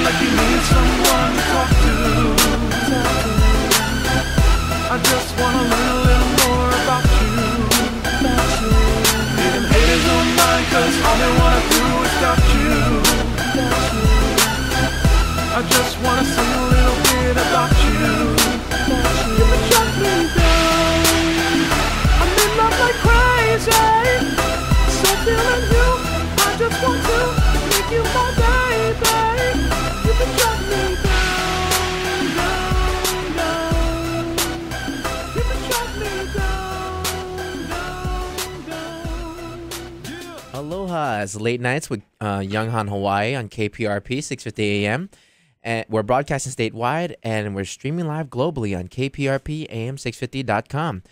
like you need someone to talk to. I just wanna learn a little more about you. Even haters don't mind, cause all they wanna do is doubt you. I just wanna sing a little bit about you. You can shut me down. I'm in love like crazy. So feeling you, I just want to make you my baby. You can shut me down, down, down. You can shut me down, down, down. Aloha, it's Late Nights with Young Han Hawaii on KPRP 6:50 a.m. And we're broadcasting statewide, and we're streaming live globally on kprpam650.com.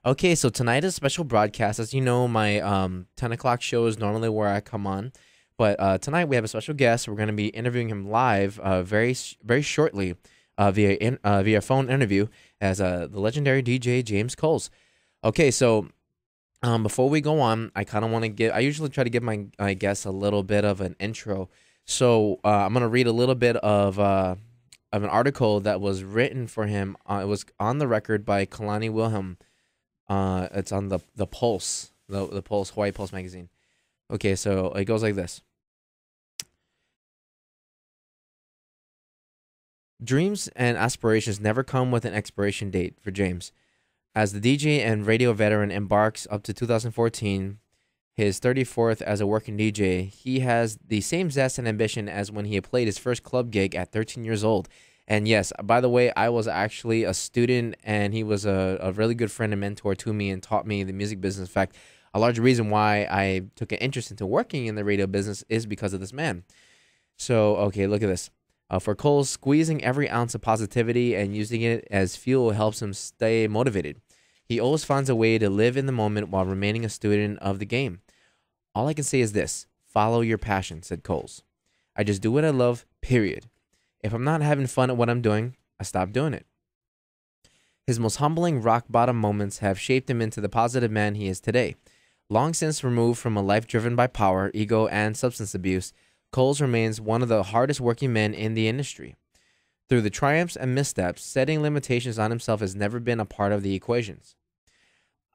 Okay, so tonight is a special broadcast. As you know, my 10 o'clock show is normally where I come on. But tonight we have a special guest. We're going to be interviewing him live very shortly via phone interview as the legendary DJ James Coles. Okay, so before we go on, I kind of want to I usually try to give my guests a little bit of an intro. So I'm going to read a little bit of an article that was written for him. It was on the record by Kalani Wilhelm. It's on the Pulse, the Pulse, Hawaii Pulse magazine. Okay, so it goes like this. Dreams and aspirations never come with an expiration date for James. As the DJ and radio veteran embarks up to 2014, his 34th as a working DJ, he has the same zest and ambition as when he had played his first club gig at 13 years old. And yes, by the way, I was actually a student, and he was a really good friend and mentor to me and taught me the music business. In fact, a large reason why I took an interest into working in the radio business is because of this man. So, okay, look at this. For Coles, squeezing every ounce of positivity and using it as fuel helps him stay motivated. He always finds a way to live in the moment while remaining a student of the game. All I can say is this: follow your passion, said Coles. I just do what I love, period. If I'm not having fun at what I'm doing, I stop doing it. His most humbling rock bottom moments have shaped him into the positive man he is today. Long since removed from a life driven by power, ego, and substance abuse, Coles remains one of the hardest working men in the industry. Through the triumphs and missteps, setting limitations on himself has never been a part of the equations.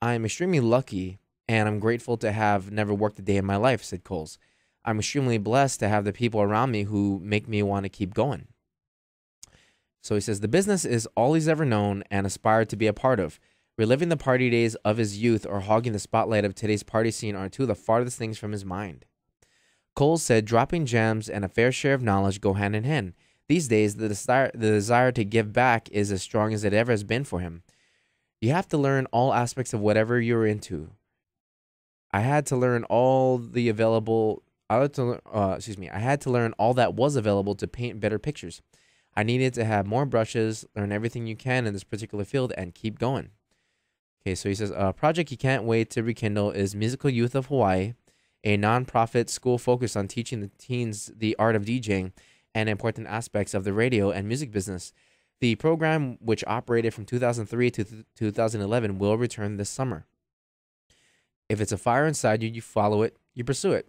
I am extremely lucky, and I'm grateful to have never worked a day in my life, said Coles. I'm extremely blessed to have the people around me who make me want to keep going. So he says, the business is all he's ever known and aspired to be a part of. Reliving the party days of his youth or hogging the spotlight of today's party scene are two of the farthest things from his mind. Coles said dropping gems and a fair share of knowledge go hand in hand. These days, the desire to give back is as strong as it ever has been for him. You have to learn all aspects of whatever you're into. I had to learn all the available. I had to learn all that was available to paint better pictures. I needed to have more brushes, learn everything you can in this particular field, and keep going. Okay, so he says a project he can't wait to rekindle is Musical Youth of Hawaii, a nonprofit school focused on teaching the teens the art of DJing and important aspects of the radio and music business. The program, which operated from 2003 to 2011, will return this summer. If it's a fire inside you, you follow it, you pursue it,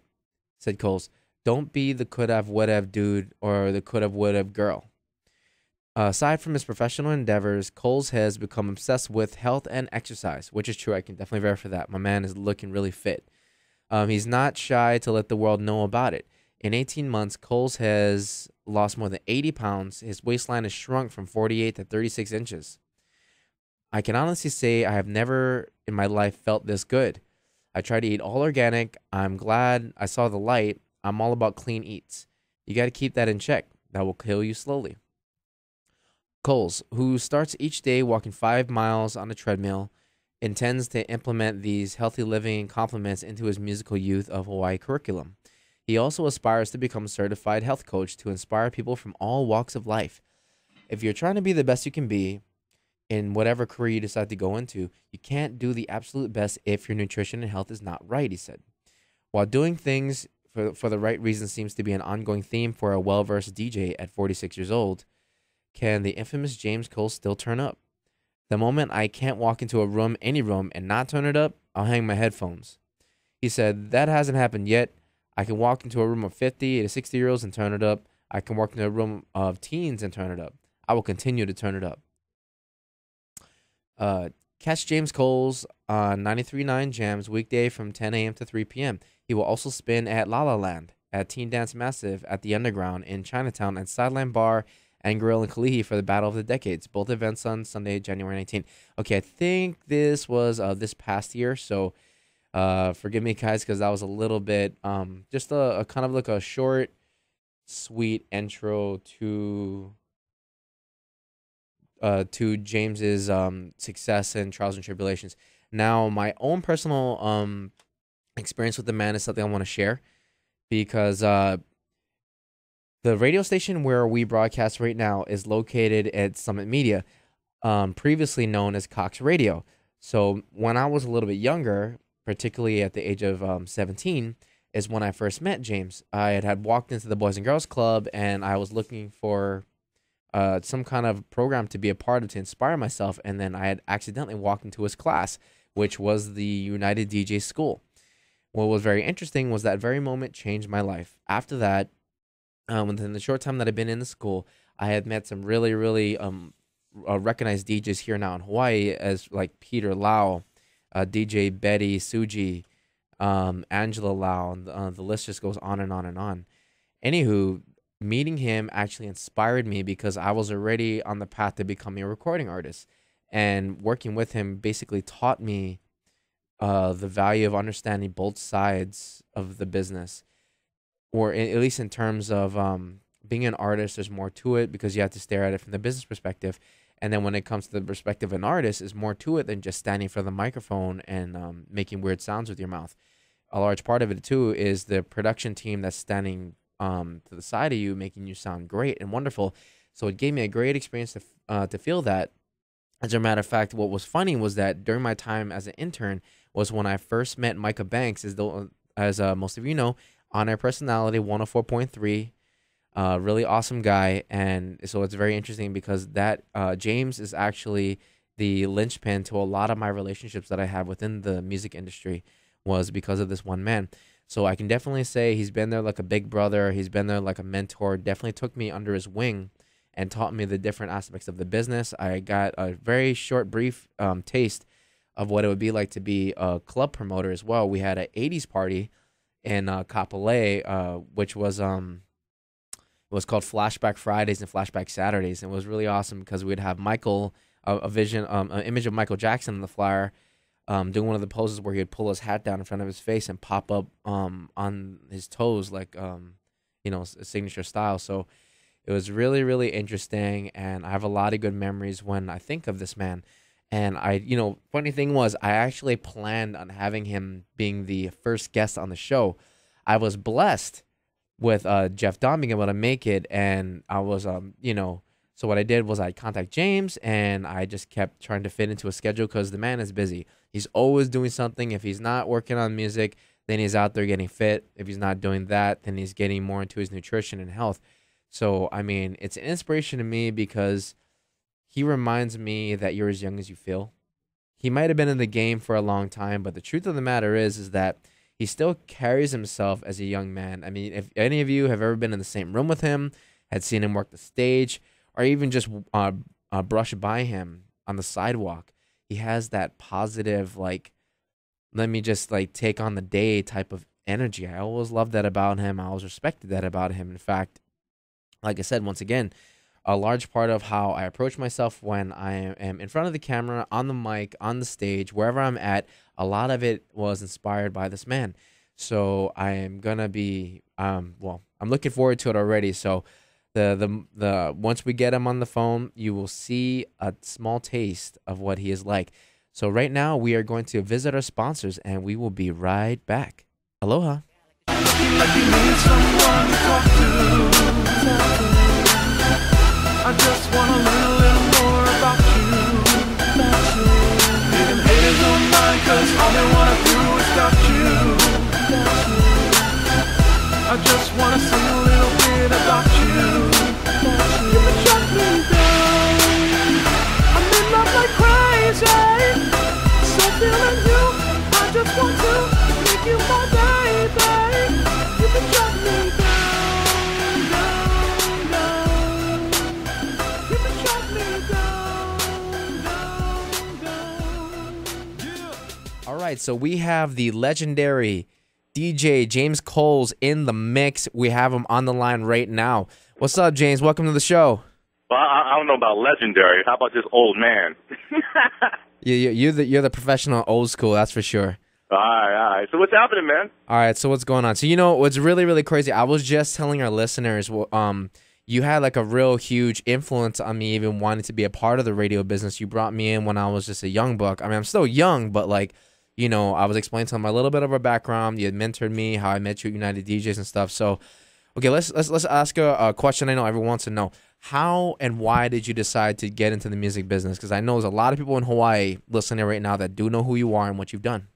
said Coles. Don't be the could-have, would-have dude or the could-have, would-have girl. Aside from his professional endeavors, Coles has become obsessed with health and exercise, which is true. I can definitely verify that. My man is looking really fit. He's not shy to let the world know about it. In 18 months, Coles has lost more than 80 pounds. His waistline has shrunk from 48 to 36 inches. I can honestly say I have never in my life felt this good. I try to eat all organic. I'm glad I saw the light. I'm all about clean eats. You got to keep that in check. That will kill you slowly. Coles, who starts each day walking 5 miles on a treadmill, intends to implement these healthy living complements into his Musical Youth of Hawaii curriculum. He also aspires to become a certified health coach to inspire people from all walks of life. If you're trying to be the best you can be in whatever career you decide to go into, you can't do the absolute best if your nutrition and health is not right, he said. While doing things for the right reason seems to be an ongoing theme for a well-versed DJ at 46 years old, can the infamous James Coles still turn up? The moment I can't walk into a room, any room, and not turn it up, I'll hang my headphones. He said, that hasn't happened yet. I can walk into a room of 50 to 60-year-olds and turn it up. I can walk into a room of teens and turn it up. I will continue to turn it up. Catch James Cole's 93.9 Jams weekday from 10 a.m. to 3 p.m. He will also spin at La La Land, at Teen Dance Massive, at the Underground in Chinatown, and Sideline Bar and Grill in Kalihi for the Battle of the Decades. Both events on Sunday, January 19th. Okay, I think this was this past year, so forgive me, guys, because that was a little bit just a kind of like a short, sweet intro to James's success and trials and tribulations. Now, my own personal experience with the man is something I want to share, because the radio station where we broadcast right now is located at Summit Media, previously known as Cox Radio. So when I was a little bit younger, particularly at the age of 17, is when I first met James. I had walked into the Boys and Girls Club, and I was looking for some kind of program to be a part of to inspire myself, and then I had accidentally walked into his class, which was the United DJ School. What was very interesting was that very moment changed my life. After that, within the short time that I've been in the school, I had met some really, really recognized DJs here now in Hawaii, as like Peter Lau, DJ Betty Suji, Angela Lau, and the list just goes on and on and on. Anywho, meeting him actually inspired me, because I was already on the path to becoming a recording artist, and working with him basically taught me the value of understanding both sides of the business, or at least in terms of being an artist, there's more to it, because you have to stare at it from the business perspective. And then when it comes to the perspective of an artist, there's more to it than just standing for the microphone and making weird sounds with your mouth. A large part of it, too, is the production team that's standing to the side of you, making you sound great and wonderful. So it gave me a great experience to feel that. As a matter of fact, what was funny was that during my time as an intern was when I first met Micah Banks, as most of you know, on-air personality, 104.3, really awesome guy. And so it's very interesting, because that James is actually the linchpin to a lot of my relationships that I have within the music industry, was because of this one man. So I can definitely say he's been there like a big brother. He's been there like a mentor. Definitely took me under his wing and taught me the different aspects of the business. I got a very short, brief taste of what it would be like to be a club promoter as well. We had an 80s party in Kapolei, which was it was called Flashback Fridays and Flashback Saturdays. And it was really awesome, because we'd have Michael, an image of Michael Jackson on the flyer, doing one of the poses where he'd pull his hat down in front of his face and pop up on his toes, like signature style. So it was really, really interesting, and I have a lot of good memories when I think of this man. And funny thing was, I actually planned on having him being the first guest on the show. I was blessed with Jeff Don being able to make it, and I was so what I did was I contact James, and I just kept trying to fit into a schedule, because the man is busy. He's always doing something. If he's not working on music, then he's out there getting fit. If he's not doing that, then he's getting more into his nutrition and health. So, I mean, it's an inspiration to me, because he reminds me that you're as young as you feel. He might have been in the game for a long time, but the truth of the matter is that he still carries himself as a young man. I mean, if any of you have ever been in the same room with him, had seen him work the stage, or even just brush by him on the sidewalk, he has that positive, like, let me just like take on the day type of energy. I always loved that about him. I always respected that about him. In fact, like I said, once again, a large part of how I approach myself when I am in front of the camera, on the mic, on the stage, wherever I'm at, a lot of it was inspired by this man. So I am gonna be I'm looking forward to it already. So the once we get him on the phone, you will see a small taste of what he is like. So right now we are going to visit our sponsors, and we will be right back. Aloha. I just wanna learn a little more about you. Even haters don't mind, 'cause all they wanna do is got you. I just wanna sing a little bit about you. You can shut me down. I'm in love like crazy. So feeling you, I just want to make you my baby. You can shut me down. right, so we have the legendary DJ James Coles in the mix. We have him on the line right now. What's up, James? Welcome to the show. Well, I don't know about legendary. How about just old man? You're the professional old school, that's for sure. All right. So what's happening, man? All right, so what's going on? So, you know, what's really, really crazy, I was just telling our listeners, you had like a real huge influence on me even wanting to be a part of the radio business. You brought me in when I was just a young buck. I mean, I'm still young, but like, you know, I was explaining to them a little bit of our background. You had mentored me, how I met you at United DJs and stuff. So, okay, let's ask a question I know everyone wants to know. How and why did you decide to get into the music business? Because I know there's a lot of people in Hawaii listening right now that do know who you are and what you've done.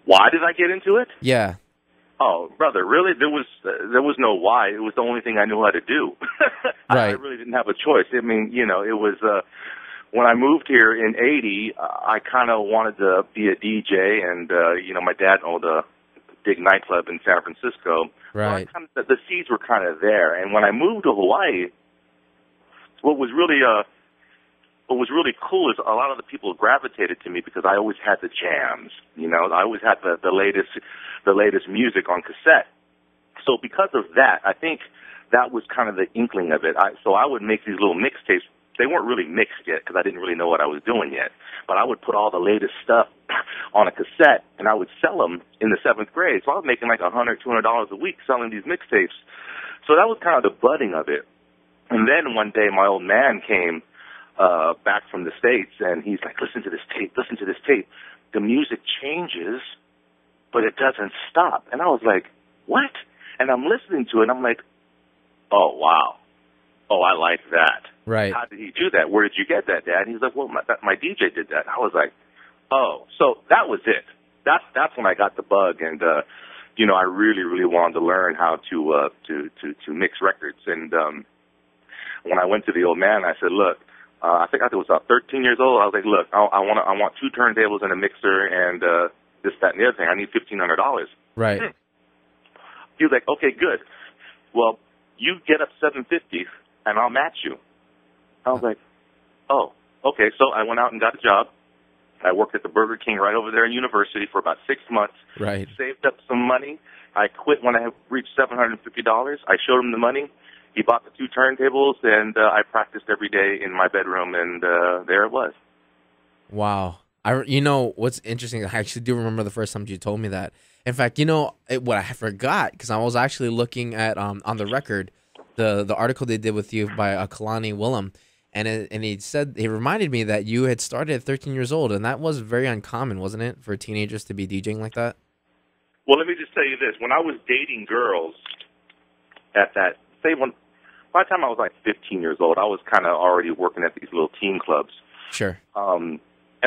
Why did I get into it? Yeah. Oh, brother, really? There was no why. It was the only thing I knew how to do. Right. I really didn't have a choice. I mean, you know, it was when I moved here in '80. I kind of wanted to be a DJ, and you know, my dad owned a big nightclub in San Francisco. Right. So the seeds were kind of there, and when I moved to Hawaii, what was really cool is a lot of the people gravitated to me because I always had the jams. You know, I always had the latest music on cassette. So because of that, I think that was kind of the inkling of it. So I would make these little mixtapes. They weren't really mixed yet because I didn't really know what I was doing yet. But I would put all the latest stuff on a cassette, and I would sell them in the 7th grade. So I was making like $100, $200 a week selling these mixtapes. So that was kind of the budding of it. And then one day my old man came back from the States, and he's like, listen to this tape. The music changes, but it doesn't stop. And I was like, what? And I'm listening to it, and I'm like, oh, wow. Oh, I like that. Right. How did he do that? Where did you get that, Dad? And he's like, well, my DJ did that. I was like, oh. So that was it. That's when I got the bug, and you know, I really, really wanted to learn how to mix records. And when I went to the old man, I said, look, I think I was about 13 years old. I was like, look, I want 2 turntables and a mixer and this, that, and the other thing. I need $1,500. Right. He was like, okay, good. Well, you get up $750 and I'll match you. I was like, oh, okay. So I went out and got a job. I worked at the Burger King right over there in University for about 6 months. Right. Saved up some money. I quit when I reached $750. I showed him the money. He bought the 2 turntables, and I practiced every day in my bedroom, and there it was. Wow. You know, what's interesting, I actually do remember the first time you told me that. In fact, you know, what I forgot, because I was actually looking at, on the record, the article they did with you by Kalani Willem, and he reminded me that you had started at 13 years old, and that was very uncommon, wasn't it, for teenagers to be DJing like that? Well, let me just tell you this. When I was dating girls at that, by the time I was like 15 years old, I was kind of already working at these little teen clubs. Sure. And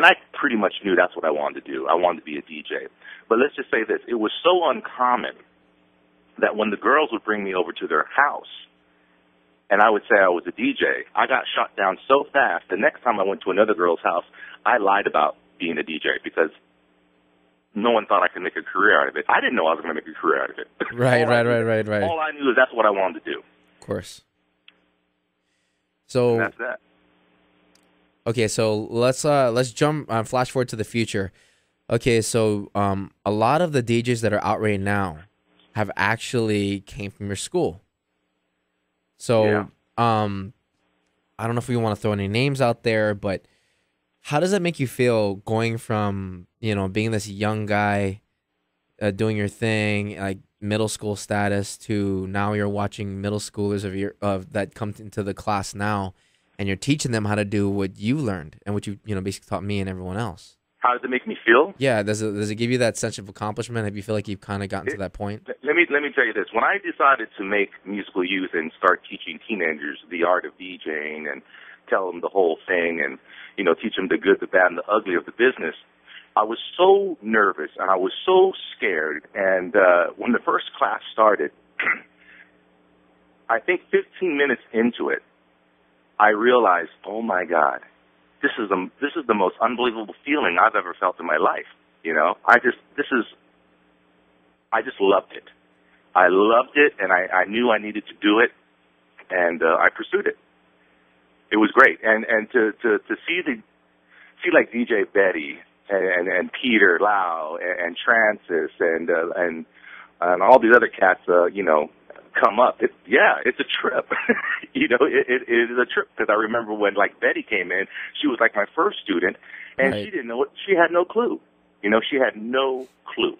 I pretty much knew that's what I wanted to do. I wanted to be a DJ. But let's just say this. It was so uncommon that when the girls would bring me over to their house and I would say I was a DJ, I got shot down so fast. The next time I went to another girl's house, I lied about being a DJ because no one thought I could make a career out of it. I didn't know I was going to make a career out of it. Right. All I knew is that's what I wanted to do. Of course. So and that's that. Okay, so let's jump flash forward to the future. Okay, so a lot of the DJs that are out right now have actually came from your school. So yeah. I don't know if we want to throw any names out there, but how does that make you feel going from, you know, being this young guy doing your thing, like middle school status, to now you're watching middle schoolers that come into the class now, and you're teaching them how to do what you learned and what you basically taught me and everyone else? How does it make me feel? Yeah, does it give you that sense of accomplishment? Have you feel like you've kind of gotten to that point? Let me tell you this. When I decided to make musical youth and start teaching teenagers the art of DJing and tell them the whole thing and, you know, teach them the good, the bad, and the ugly of the business, I was so nervous and I was so scared. And when the first class started, I think 15 minutes into it, I realized, oh my God, this is the most unbelievable feeling I've ever felt in my life. You know, I just loved it. I loved it, and I knew I needed to do it, and I pursued it. It was great, and to see like DJ Betty and Peter Lau and Francis and all these other cats, come up. It's a trip. It is a trip, because I remember when like Betty came in, she was like my first student, and Right. she didn't know it. She had no clue. She had no clue.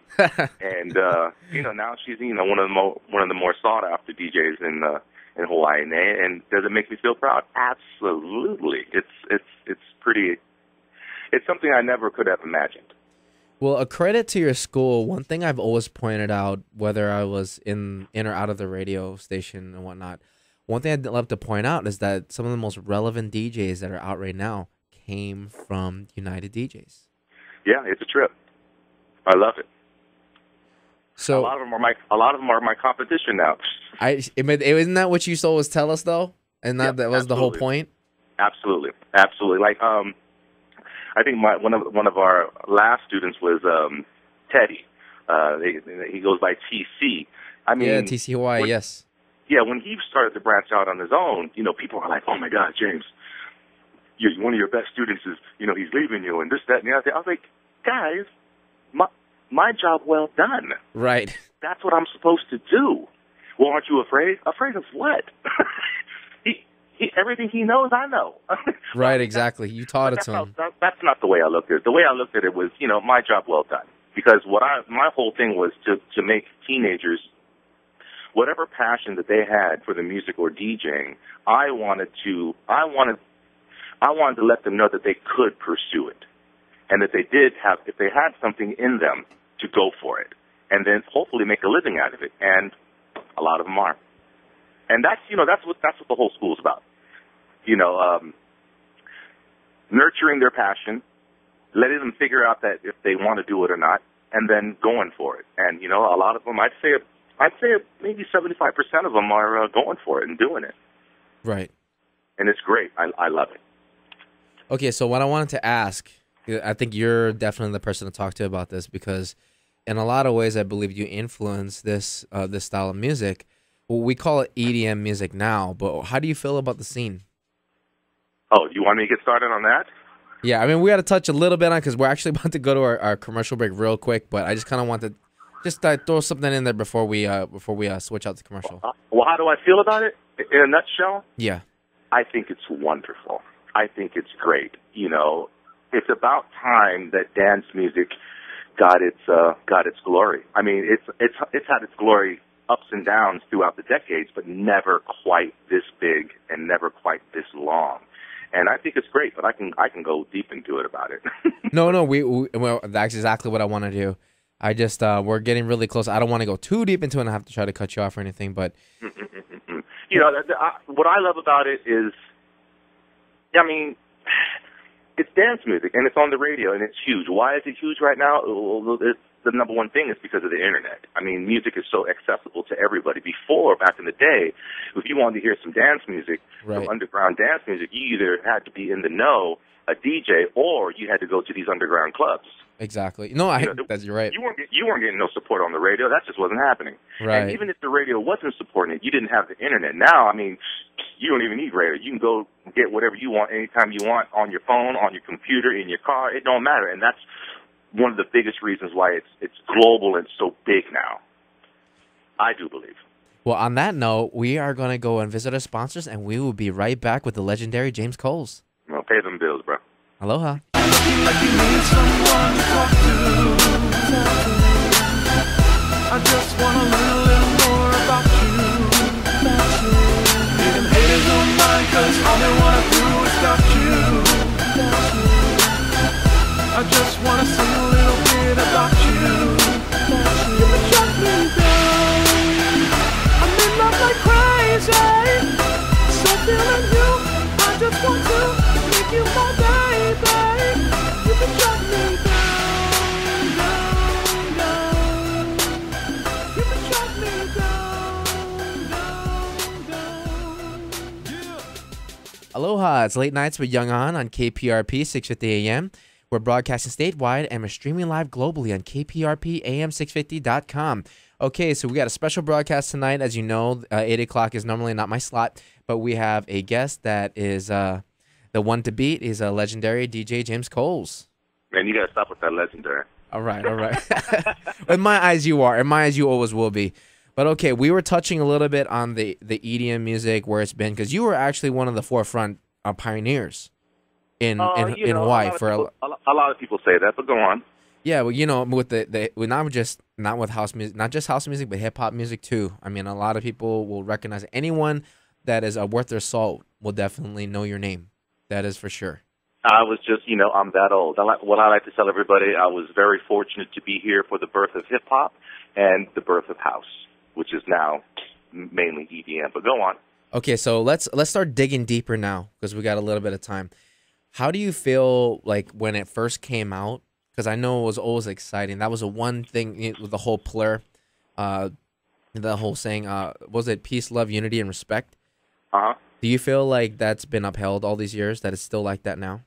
And now she's one of the more sought after DJs in Hawaii. And does it make me feel proud? Absolutely. It's pretty. It's something I never could have imagined. Well, a credit to your school. One thing I've always pointed out, whether I was in or out of the radio station and whatnot, one thing I'd love to point out is that some of the most relevant DJs that are out right now came from United DJs. Yeah, it's a trip. I love it. So a lot of them are my competition now. Isn't that what you used to always tell us though? And that was absolutely. the whole point. Absolutely. Like I think one of our last students was Teddy. He goes by TC. I mean, yeah, TC Hawaii. Yes. Yeah, when he started to branch out on his own, people are like, "Oh my God, James, one of your best students is, he's leaving you," and this, that, and the other. I was like, guys, my job well done. Right. That's what I'm supposed to do. Well, aren't you afraid? Afraid of what? Everything he knows, I know. Right, exactly. You taught it to him. That's not the way I looked at it. The way I looked at it was, my job well done. Because my whole thing was to make teenagers, whatever passion that they had for the music or DJing, I wanted to let them know that they could pursue it, and that if they had something in them, to go for it, and then hopefully make a living out of it. And a lot of them are. And that's what the whole school is about. Nurturing their passion, letting them figure out that if they want to do it or not, and then going for it. And a lot of them, I'd say maybe 75% of them are going for it and doing it. Right. And it's great. I love it. Okay, so what I wanted to ask, I think you're definitely the person to talk to about this, because in a lot of ways, I believe you influence this style of music. Well, we call it EDM music now, but how do you feel about the scene? Oh, you want me to get started on that? Yeah, I mean, we got to touch a little bit on, because we're actually about to go to our commercial break real quick, but I just kind of want to just throw something in there before we switch out to commercial. Well, how do I feel about it in a nutshell? Yeah. I think it's wonderful. I think it's great. It's about time that dance music got its glory. I mean, it's had its glory ups and downs throughout the decades, but never quite this big and never quite this long. And I think it's great, but I can go deep into it about it. No, well, that's exactly what I want to do. I just we're getting really close. I don't want to go too deep into it and I have to try to cut you off or anything, but what I love about it is, I mean, it's dance music, and it's on the radio, and it's huge. Why is it huge right now? The number one thing is because of the internet. I mean, music is so accessible to everybody. Before, back in the day, if you wanted to hear some dance music, right, some underground dance music, you either had to be in the know, a DJ, or you had to go to these underground clubs. Exactly. No, you're right. You weren't getting no support on the radio. That just wasn't happening. Right. And even if the radio wasn't supporting it, you didn't have the internet. Now, I mean, you don't even need radio. You can go get whatever you want anytime you want on your phone, on your computer, in your car. It don't matter. And that's one of the biggest reasons why it's global and so big now. I do believe. Well, on that note, we are going to go and visit our sponsors, and we will be right back with the legendary James Coles. Well, pay them bills, bro. Aloha. Like you need someone to talk to. I just wanna learn a little more about you. Even haters don't mind, 'cause all they wanna do is doubt you. I just wanna sing a little bit about you. You can shut me down. I'm in love like crazy. So feeling you, I just want to make you my baby. You can shut me down, down, down. You can shut me down, down, down. Yeah. Aloha. It's Late Nights with Young on KPRP 650 AM. We're broadcasting statewide, and we're streaming live globally on kprpam650.com. Okay, so we got a special broadcast tonight. As you know, 8 o'clock is normally not my slot, but we have a guest that is the one to beat. Is a legendary DJ, James Coles. Man, you gotta stop with that legendary. All right, all right. In my eyes, you are. In my eyes, you always will be. But okay, we were touching a little bit on the EDM music, where it's been, because you were actually one of the forefront pioneers in Hawaii for a lot of people say that, but go on. Yeah, well, with not with house music, not just house music, but hip hop music too. I mean, a lot of people will recognize anyone that is worth their salt will definitely know your name. That is for sure. I was just, I'm that old. What I like to tell everybody, I was very fortunate to be here for the birth of hip hop and the birth of house, which is now mainly EDM. But go on. Okay, so let's start digging deeper now because we got a little bit of time. How do you feel like when it first came out? Because I know it was always exciting. That was the one thing with the whole plur, the whole saying, was it peace, love, unity, and respect? Uh-huh. Do you feel like that's been upheld all these years, that it's still like that now?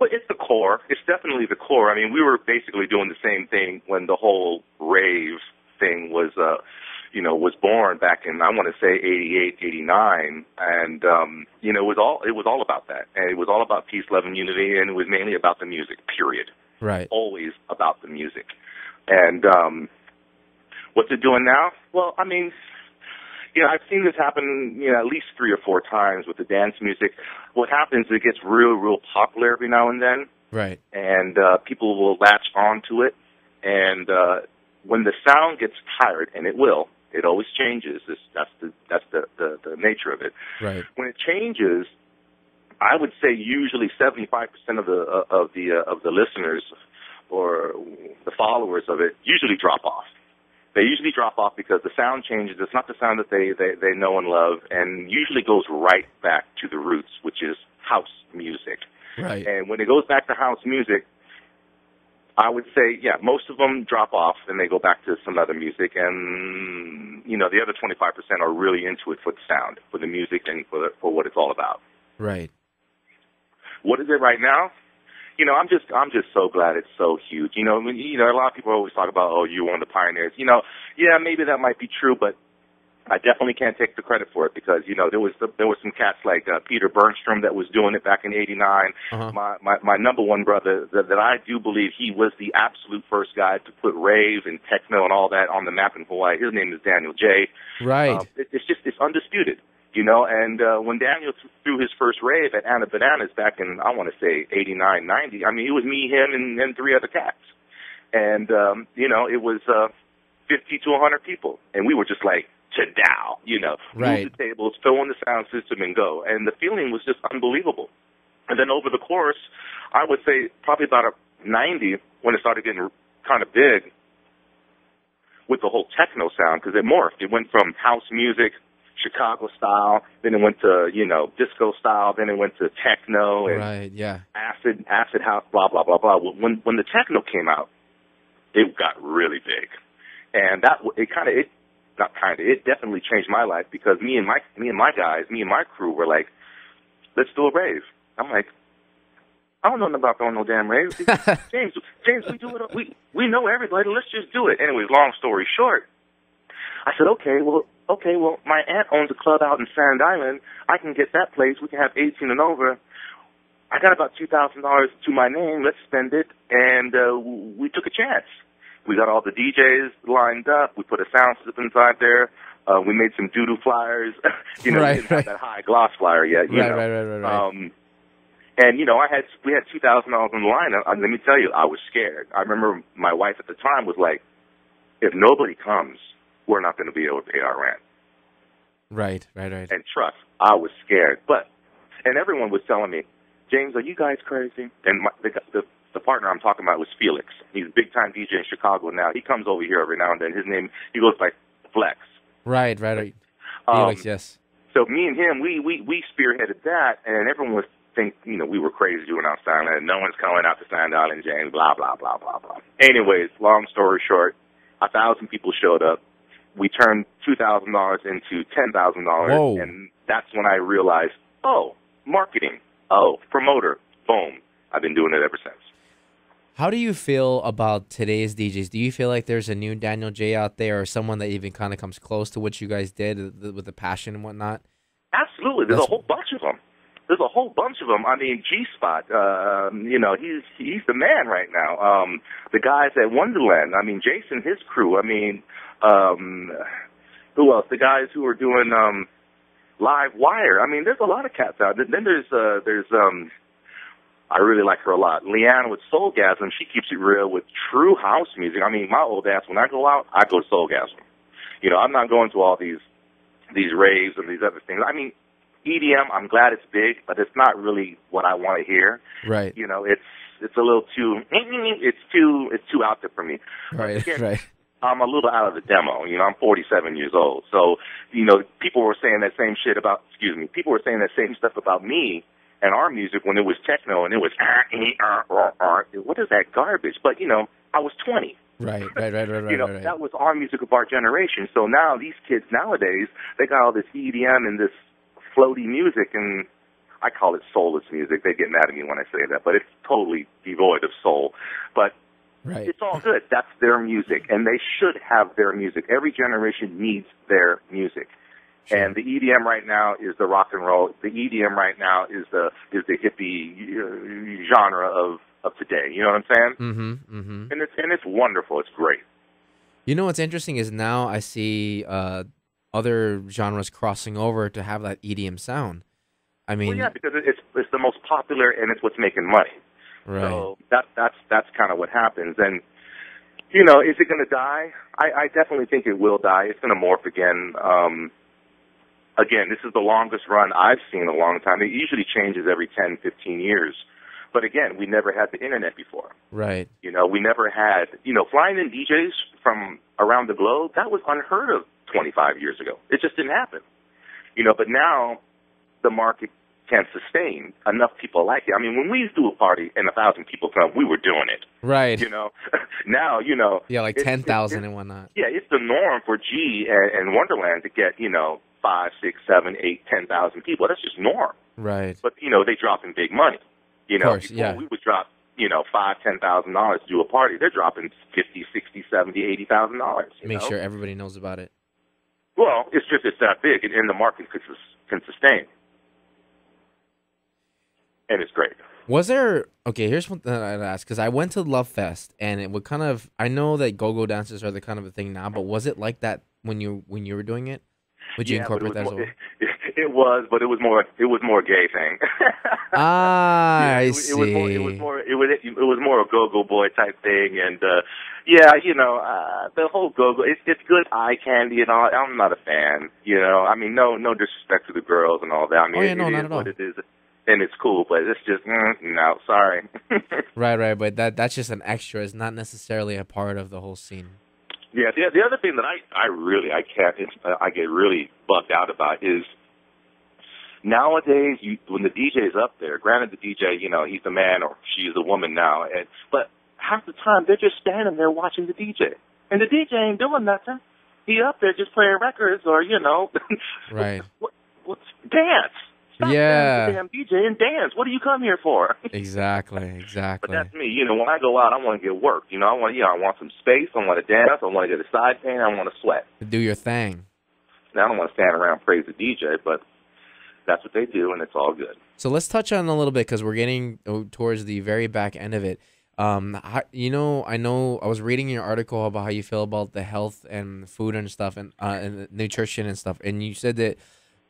Well, it's the core. It's definitely the core. I mean, we were basically doing the same thing when the whole rave thing was, was born back in, I want to say 88, 89. And, it was all about that. And it was all about peace, love, and unity. And it was mainly about the music, period. Right. Always about the music. And what's it doing now? Well, I mean, I've seen this happen, at least 3 or 4 times with the dance music. What happens, it gets real popular every now and then. Right. And people will latch on to it. And when the sound gets tired, and it will, it always changes. That's the nature of it. Right. When it changes, I would say usually 75% of the listeners or the followers of it usually drop off. They usually drop off because the sound changes. It's not the sound that they know and love, and usually goes right back to the roots, which is house music. Right. And when it goes back to house music, I would say, most of them drop off and they go back to some other music, and the other 25% are really into it for the sound, for the music, and for what it's all about. Right. What is it right now? I'm just so glad it's so huge. A lot of people always talk about, oh, you're one of the pioneers. Maybe that might be true, but I definitely can't take the credit for it because, there was some cats like Peter Bernstrom that was doing it back in '89. Uh-huh. My number one brother that I do believe he was the absolute first guy to put rave and techno and all that on the map in Hawaii. His name is Daniel J. Right. It's undisputed. And when Daniel threw his first rave at Anna Bananas back in, I want to say, 89, 90, I mean, it was me, him, and 3 other cats. And, it was 50 to 100 people. And we were just like, Chadow, right. Move the tables, fill in the sound system, and go. And the feeling was just unbelievable. And then over the course, I would say probably about 90, when it started getting kind of big with the whole techno sound, because it morphed. It went from house music, Chicago style, then it went to, disco style, then it went to techno and right, yeah. acid house, blah, blah, blah, blah. When the techno came out, it got really big. And it definitely changed my life because me and my crew were like, let's do a rave. I'm like, I don't know nothing about throwing no damn rave. James, we do it. We know everybody. Let's just do it. Anyways, long story short, I said, okay, well, my aunt owns a club out in Sand Island. I can get that place. We can have 18 and over. I got about $2,000 to my name. Let's spend it. And we took a chance. We got all the DJs lined up. We put a sound system inside there. We made some doo-doo flyers. Right, we didn't have that high gloss flyer yet. Right. And, we had $2,000 on the line. Let me tell you, I was scared. I remember my wife at the time was like, if nobody comes, we're not going to be able to pay our rent. Right. And trust, I was scared. And everyone was telling me, James, are you guys crazy? And the partner I'm talking about was Felix. He's a big-time DJ in Chicago now. He comes over here every now and then. He goes by Flex. Right. Felix, yes. So me and him, we spearheaded that, and everyone was think we were crazy doing our Sand Island. No one's coming out to Sand Island, James, blah, blah, blah, blah, blah. Anyways, long story short, 1,000 people showed up. We turned $2,000 into $10,000, and that's when I realized, marketing, promoter, boom. I've been doing it ever since. How do you feel about today's DJs? Do you feel like there's a new Daniel J out there or someone that even kind of comes close to what you guys did with the passion and whatnot? Absolutely. There's a whole bunch of them. there's a whole bunch of them. I mean, G-Spot, you know, he's the man right now. The guys at Wonderland, I mean, Jason, his crew, I mean, who else? The guys who are doing Live Wire. I mean, there's a lot of cats out. Then there's I really like her a lot. Leanne with Soulgasm, she keeps it real with true house music. I mean, my old ass, when I go out, I go to Soulgasm. You know, I'm not going to all these raves and these other things. I mean, EDM, I'm glad it's big, but it's not really what I want to hear. Right. You know, it's a little too, it's too out there for me. Right, Again, right. I'm a little out of the demo. You know, I'm 47 years old. So, you know, people were saying that same shit about, people were saying that same stuff about me and our music when it was techno and it was, what is that garbage? But, you know, I was 20. Right. You know, that was our music of our generation. So now these kids nowadays, they got all this EDM and this floaty music, and I call it soulless music. They get mad at me when I say that, but it's totally devoid of soul. But right. It's all good. That's their music, and they should have their music. Every generation needs their music. Sure. And the EDM right now is the rock and roll. The EDM right now is the hippie genre of today. You know what I'm saying? Mm-hmm. Mm-hmm. And it's wonderful. It's great. You know what's interesting is now I see other genres crossing over to have that EDM sound. I mean, well, yeah, because it's the most popular and it's what's making money. Right. So that's kind of what happens. And you know, is it going to die? I definitely think it will die. It's going to morph again. Again, this is the longest run I've seen in a long time. It usually changes every 10, 15 years. But again, we never had the internet before. Right. You know, we never had, you know, flying in DJs from around the globe, that was unheard of 25 years ago. It just didn't happen. You know, but now the market can sustain enough people like it. I mean, when we used to do a party and 1,000 people come, we were doing it. Right. You know, now, you know. Yeah, like 10,000 and whatnot. Yeah, it's the norm for G and Wonderland to get, you know, 5, 6, 7, 8, 10,000 people. That's just norm. Right. But, you know, they drop in big money. You know, course, before we would drop, you know, $5,000, $10,000 to do a party. They're dropping $50,000, $60,000, $70,000, $80,000. Make sure everybody knows about it. Well, it's that big, and the market can sustain. And it's great. Was there, okay, here's one thing I'd ask, because I went to Love Fest, and it would kind of, I know that go-go dances are the kind of a thing now, but was it like that when you were doing it? Would you incorporate that as well? It was, but it was more a gay thing. I see. It was more a go-go boy type thing, and yeah, you know, the whole go-go. It's good eye candy and all. I'm not a fan. You know, I mean, no disrespect to the girls and all that. I mean, it is not at all. what it is, and it's cool, but it's just no, sorry. Right, but that's just an extra. It's not necessarily a part of the whole scene. Yeah, the other thing that I get really bugged out about is nowadays when the DJ's up there, granted the DJ, you know, he's a man or she's a woman now, but half the time they're just standing there watching the DJ. And the DJ ain't doing nothing. He up there just playing records or, you know, right. What's dance. Stop yeah. the damn DJ and dance. What do you come here for? Exactly. But that's me. You know, when I go out, I want to get work. You know, I want some space. I want to dance. I want to get a side pain. I want to sweat. Do your thing. Now, I don't want to stand around and praise the DJ, but that's what they do, and it's all good. So let's touch on a little bit because we're getting towards the very back end of it. You know, I was reading your article about how you feel about the health and food and stuff and nutrition and stuff, and you said that.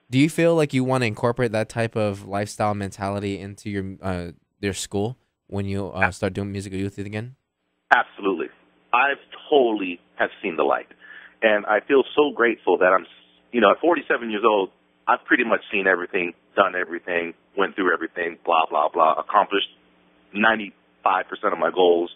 Do you feel like you want to incorporate that type of lifestyle mentality into your school when you start doing musical youth again? Absolutely. I've totally have seen the light. And I feel so grateful that I'm, you know, at 47 years old, I've pretty much seen everything, done everything, went through everything, blah, blah, blah, accomplished 95% of my goals.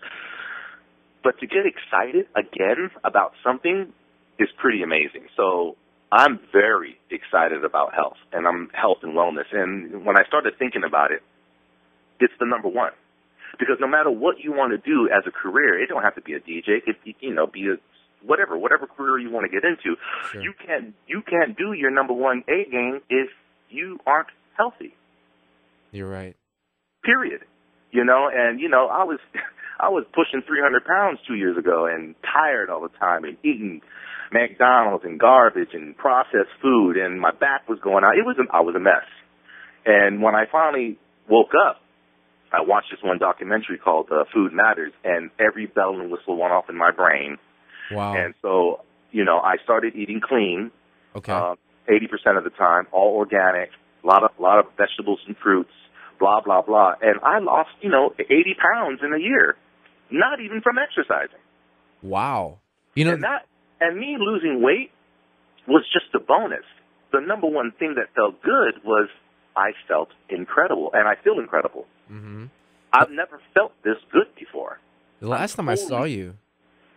But to get excited again about something is pretty amazing. So I'm very excited about health and health and wellness. And when I started thinking about it, it's the number one. Because no matter what you want to do as a career, it don't have to be a DJ. It could, you know, be a whatever career you want to get into. Sure. You can't do your number one A game if you aren't healthy. You're right. Period. You know, and you know, I was pushing 300 pounds 2 years ago and tired all the time and eating McDonald's and garbage and processed food, and my back was going out. I was a mess. And when I finally woke up, I watched this one documentary called Food Matters, and every bell and whistle went off in my brain. Wow. And so, I started eating clean. Okay. 80% of the time, all organic, a lot of vegetables and fruits, blah, blah, blah. And I lost, 80 pounds in a year, not even from exercising. Wow. And me losing weight was just a bonus. The number one thing that felt good was I felt incredible, and I feel incredible. Mm-hmm. I've never felt this good before. The last time I saw you,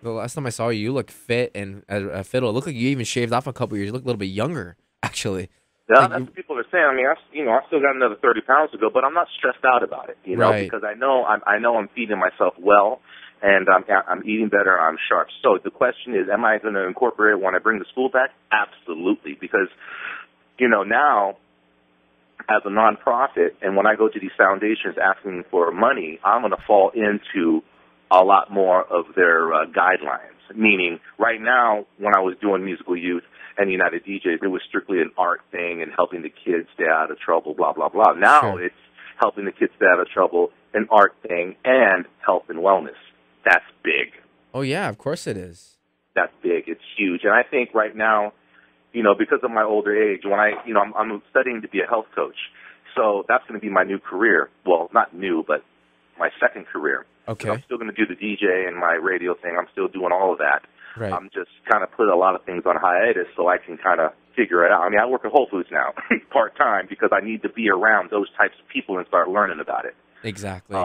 you look fit and a fiddle. It looked like you even shaved off a couple years. You look a little bit younger, actually. Yeah, like that's what people are saying. I mean, I still got another 30 pounds to go, but I'm not stressed out about it, right. because I know I'm feeding myself well, and I'm eating better. I'm sharp. So the question is, am I going to incorporate it when I bring the school back? Absolutely, because now as a nonprofit, and when I go to these foundations asking for money, I'm going to fall into a lot more of their guidelines. Meaning, right now, when I was doing Musical Youth and United DJs, it was strictly an art thing and helping the kids stay out of trouble, blah, blah, blah. Now Sure. It's helping the kids stay out of trouble, an art thing, and health and wellness. That's big. Oh, yeah, of course it is. That's big. It's huge. And I think right now, because of my older age, when I'm studying to be a health coach. So that's going to be my new career. Well, not new, but my second career. Okay. I'm still going to do the DJ and my radio thing. I'm still doing all of that. Right. I'm just kind of put a lot of things on hiatus so I can kind of figure it out. I mean, I work at Whole Foods now, part-time, because I need to be around those types of people and start learning about it. Exactly.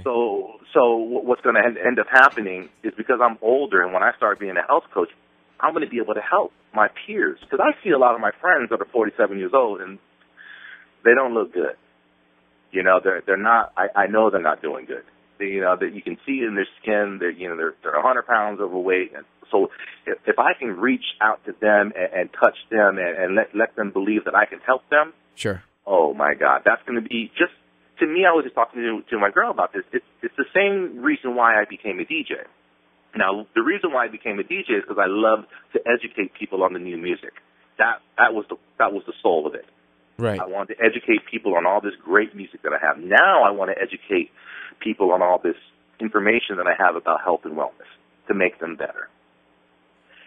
So what's going to end up happening is, because I'm older and when I start being a health coach, I'm going to be able to help my peers. Because I see a lot of my friends that are 47 years old and they don't look good. They're not. I know they're not doing good. That you can see in their skin. They're 100 pounds overweight. And so if I can reach out to them and touch them and let them believe that I can help them. Sure. Oh my God, that's going to be just, to me. I was just talking to my girl about this. It's the same reason why I became a DJ. Now, the reason why I became a DJ is because I love to educate people on the new music. That was the soul of it. Right. I wanted to educate people on all this great music that I have. Now I want to educate people on all this information that I have about health and wellness to make them better.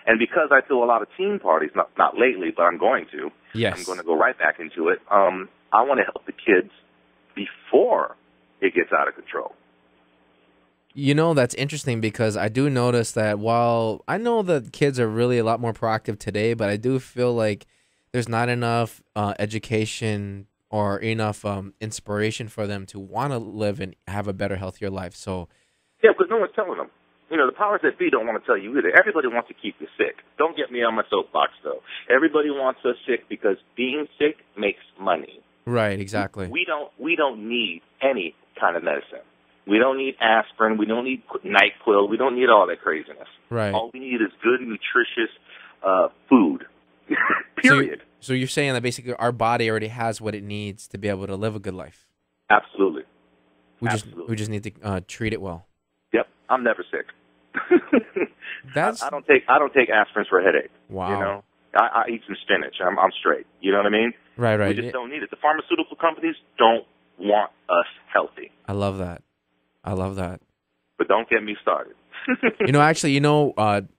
And because I do a lot of team parties, not lately, but I'm going to. Yes. I'm going to go right back into it. I want to help the kids before it gets out of control. That's interesting, because I do notice that while I know that kids are really a lot more proactive today, but I do feel like there's not enough education or enough inspiration for them to want to live and have a better, healthier life. So, yeah, because no one's telling them. The powers that be don't want to tell you either. Everybody wants to keep you sick. Don't get me on my soapbox, though. Everybody wants us sick because being sick makes money. Right, exactly. We don't need any kind of medicine. We don't need aspirin. We don't need NyQuil. We don't need all that craziness. Right. All we need is good, nutritious food. Period. So you're saying that basically our body already has what it needs to be able to live a good life. Absolutely. We just need to treat it well. Yep. I'm never sick. I don't take aspirins for a headache. Wow. I eat some spinach. I'm straight. You know what I mean? Right. We just don't need it. The pharmaceutical companies don't want us healthy. I love that. But don't get me started.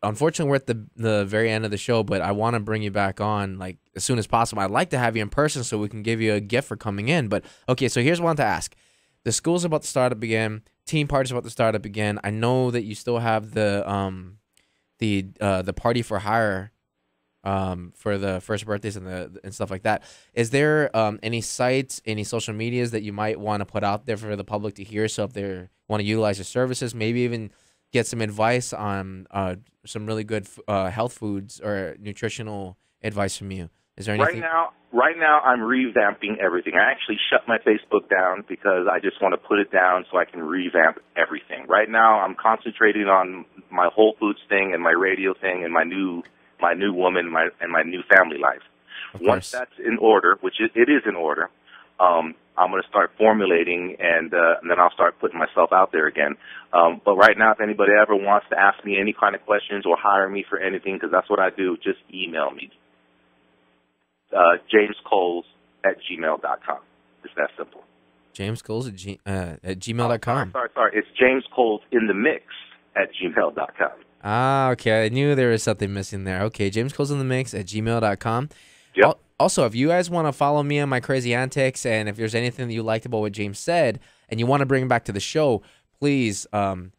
Unfortunately, we're at the very end of the show, but I want to bring you back on like as soon as possible. I'd like to have you in person so we can give you a gift for coming in. But okay, so here's one to ask: the school's about to start up again. Team party's about to start up again. I know that you still have the party for hire for the first birthdays and stuff like that. Is there any sites, any social medias that you might want to put out there for the public to hear? So if they want to utilize your services, maybe even get some advice on some really good health foods or nutritional advice from you. Is there anything? Right now, I'm revamping everything. I actually shut my Facebook down because I just want to put it down so I can revamp everything. Right now, I'm concentrating on my Whole Foods thing and my radio thing and my new woman and my new family life. Once that's in order, which it is in order, I'm going to start formulating and then I'll start putting myself out there again. But right now, if anybody ever wants to ask me any kind of questions or hire me for anything, because that's what I do, just email me. JamesColes@gmail.com. It's that simple. James Coles at gmail.com. Sorry. It's Jamescolesinthemix at gmail.com. Ah, okay. I knew there was something missing there. Okay, Jamescolesinthemix at gmail.com. Yep. Also, if you guys want to follow me on my crazy antics, and if there's anything that you liked about what James said, and you want to bring it back to the show, please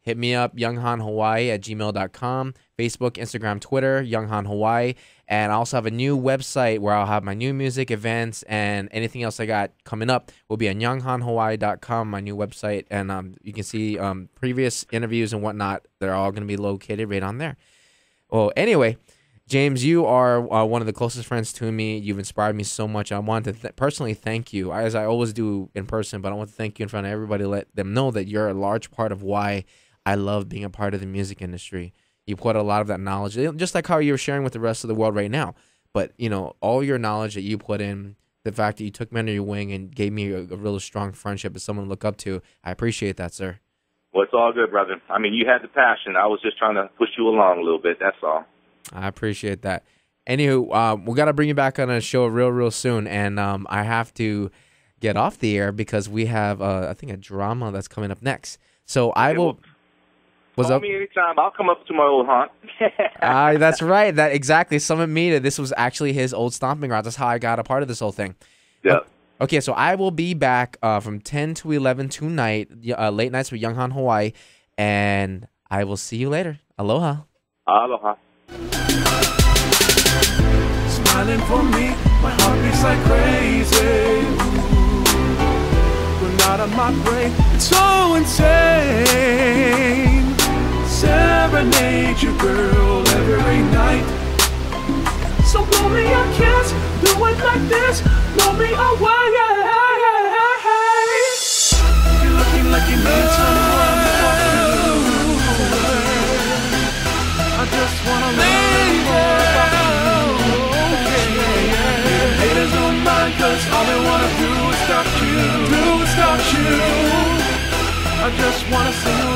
hit me up, younghanhawaii at gmail.com, Facebook, Instagram, Twitter, younghanhawaii. And I also have a new website where I'll have my new music, events, and anything else I got coming up will be on younghanhawaii.com, my new website. And you can see previous interviews and whatnot. They're all going to be located right on there. Well, anyway, James, you are one of the closest friends to me. You've inspired me so much. I want to personally thank you, as I always do in person, but I want to thank you in front of everybody, let them know that you're a large part of why I love being a part of the music industry. You put a lot of that knowledge, just like how you're sharing with the rest of the world right now. But, you know, all your knowledge that you put in, the fact that you took me under your wing and gave me a really strong friendship as someone to look up to, I appreciate that, sir. Well, it's all good, brother. I mean, you had the passion. I was just trying to push you along a little bit. That's all. I appreciate that. Anywho, we got to bring you back on a show real soon, and I have to get off the air because we have, I think, a drama that's coming up next. So I will... What's Call up? me anytime. I'll come up to my old haunt. That's right. That exactly. Summit Media. This was actually his old stomping ground. That's how I got a part of this whole thing. Yeah. Okay, so I will be back from 10 to 11 tonight, late nights with Young Han Hawaii, and I will see you later. Aloha. Aloha. Smiling for me, my heart beats like crazy. Going out of my brain, it's so insane. Serenade you, girl, every night. So blow me a kiss, do it like this, blow me away. You're looking like you need someone to talk to. I just wanna learn more about you. Yeah. Haters don't mind, 'cause all they wanna do is stop you. I just wanna sing